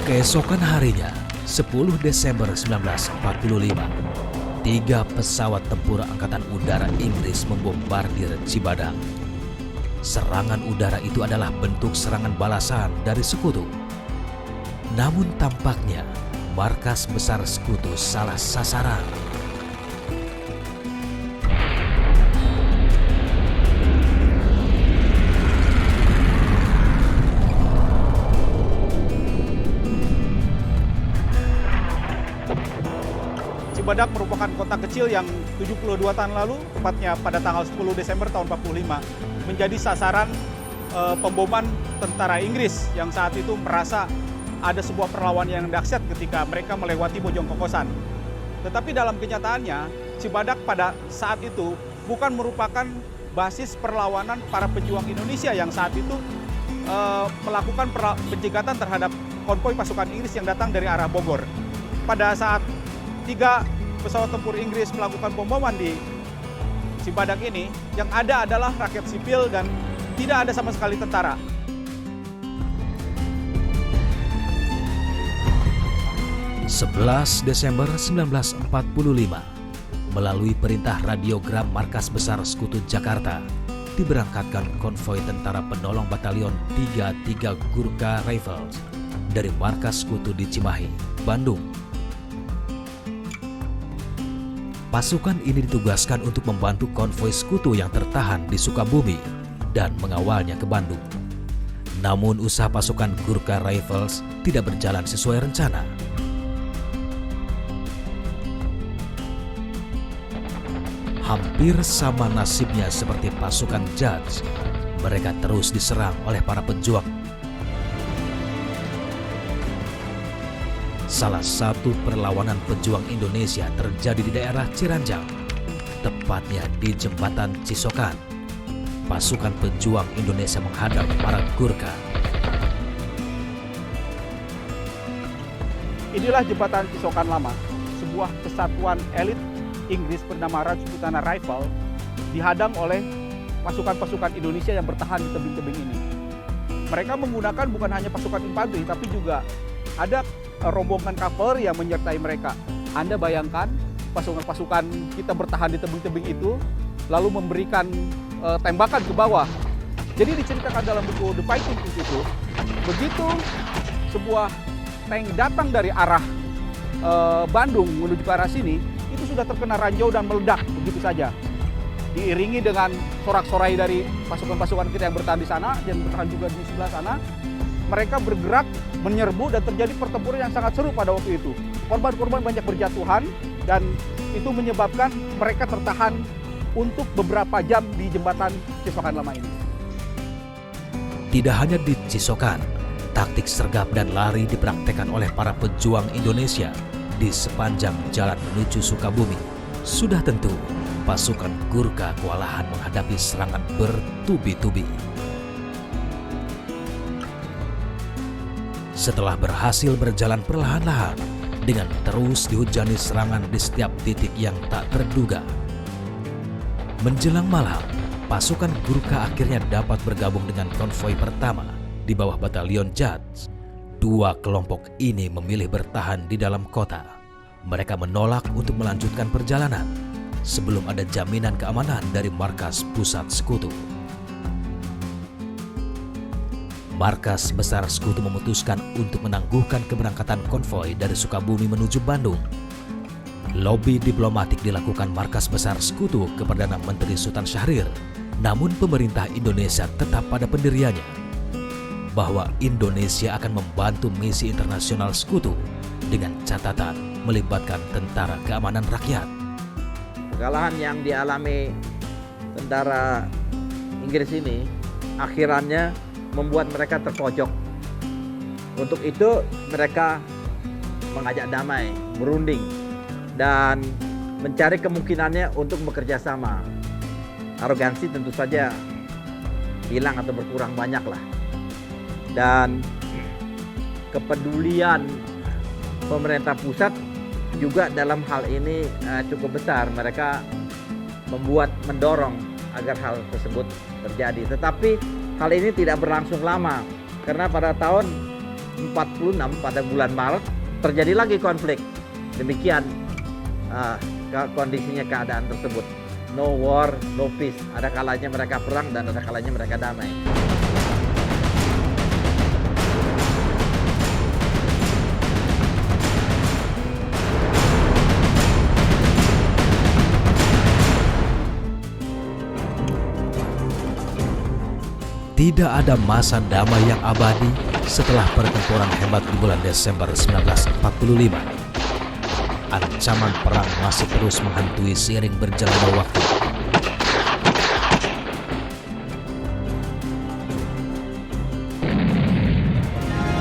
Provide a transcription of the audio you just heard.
Keesokan harinya, 10 Desember 1945, 3 pesawat tempur Angkatan Udara Inggris membombardir Cibadak. Serangan udara itu adalah bentuk serangan balasan dari sekutu. Namun tampaknya markas besar sekutu salah sasaran. Cibadak merupakan kota kecil yang 72 tahun lalu, tepatnya pada tanggal 10 Desember tahun 45, menjadi sasaran pemboman tentara Inggris yang saat itu merasa ada sebuah perlawanan yang dahsyat ketika mereka melewati Bojong Kokosan. Tetapi dalam kenyataannya, Cibadak pada saat itu bukan merupakan basis perlawanan para pejuang Indonesia yang saat itu melakukan penjegatan terhadap konvoi pasukan Inggris yang datang dari arah Bogor. Pada saat 3 pesawat tempur Inggris melakukan pemboman di Cibadak ini, yang ada adalah rakyat sipil dan tidak ada sama sekali tentara. Desember 1945, melalui perintah radiogram Markas Besar Sekutu Jakarta, diberangkatkan konvoi tentara penolong Batalion 33 Gurkha Rifles dari markas sekutu di Cimahi, Bandung. Pasukan ini ditugaskan untuk membantu konvoi sekutu yang tertahan di Sukabumi dan mengawalnya ke Bandung. Namun usaha pasukan Gurkha Rifles tidak berjalan sesuai rencana. Hampir sama nasibnya seperti pasukan Judge, mereka terus diserang oleh para pejuang. Salah satu perlawanan pejuang Indonesia terjadi di daerah Ciranjang, tepatnya di Jembatan Cisokan. Pasukan pejuang Indonesia menghadang para Gurkha. Inilah Jembatan Cisokan Lama, sebuah kesatuan elit Inggris bernama Rajputana Rifle dihadang oleh pasukan-pasukan Indonesia yang bertahan di tebing-tebing ini. Mereka menggunakan bukan hanya pasukan infanteri, tapi juga ada rombongan kavaleri yang menyertai mereka. Anda bayangkan pasukan-pasukan kita bertahan di tebing-tebing itu, lalu memberikan tembakan ke bawah. Jadi diceritakan dalam buku The Fighting itu, begitu sebuah tank datang dari arah Bandung menuju ke arah sini, itu sudah terkena ranjau dan meledak begitu saja. Diiringi dengan sorak-sorai dari pasukan-pasukan kita yang bertahan di sana dan bertahan juga di sebelah sana. Mereka bergerak menyerbu dan terjadi pertempuran yang sangat seru pada waktu itu. Korban-korban banyak berjatuhan dan itu menyebabkan mereka tertahan untuk beberapa jam di Jembatan Cisokan Lama ini. Tidak hanya di Cisokan, taktik sergap dan lari dipraktekkan oleh para pejuang Indonesia di sepanjang jalan menuju Sukabumi. Sudah tentu, pasukan Gurkha kewalahan menghadapi serangan bertubi-tubi. Setelah berhasil berjalan perlahan-lahan, dengan terus dihujani serangan di setiap titik yang tak terduga, menjelang malam, pasukan Gurkha akhirnya dapat bergabung dengan konvoi pertama di bawah Batalion Judge. 2 kelompok ini memilih bertahan di dalam kota. Mereka menolak untuk melanjutkan perjalanan sebelum ada jaminan keamanan dari markas pusat sekutu. Markas Besar Sekutu memutuskan untuk menangguhkan keberangkatan konvoi dari Sukabumi menuju Bandung. Lobi diplomatik dilakukan Markas Besar Sekutu ke Perdana Menteri Sultan Syahrir, namun pemerintah Indonesia tetap pada pendiriannya bahwa Indonesia akan membantu misi internasional sekutu dengan catatan melibatkan tentara keamanan rakyat. Kekalahan yang dialami tentara Inggris ini akhirannya membuat mereka terpojok. Untuk itu mereka mengajak damai, berunding, dan mencari kemungkinannya untuk bekerja sama. Arogansi tentu saja hilang atau berkurang banyak lah. Dan kepedulian pemerintah pusat juga dalam hal ini cukup besar. Mereka mendorong agar hal tersebut terjadi. Tetapi hal ini tidak berlangsung lama, karena pada tahun 1946 pada bulan Maret terjadi lagi konflik. Demikian kondisinya keadaan tersebut. No war, no peace. Ada kalanya mereka perang dan ada kalanya mereka damai. Tidak ada masa damai yang abadi setelah pertempuran hebat di bulan Desember 1945. Ancaman perang masih terus menghantui seiring berjalannya waktu.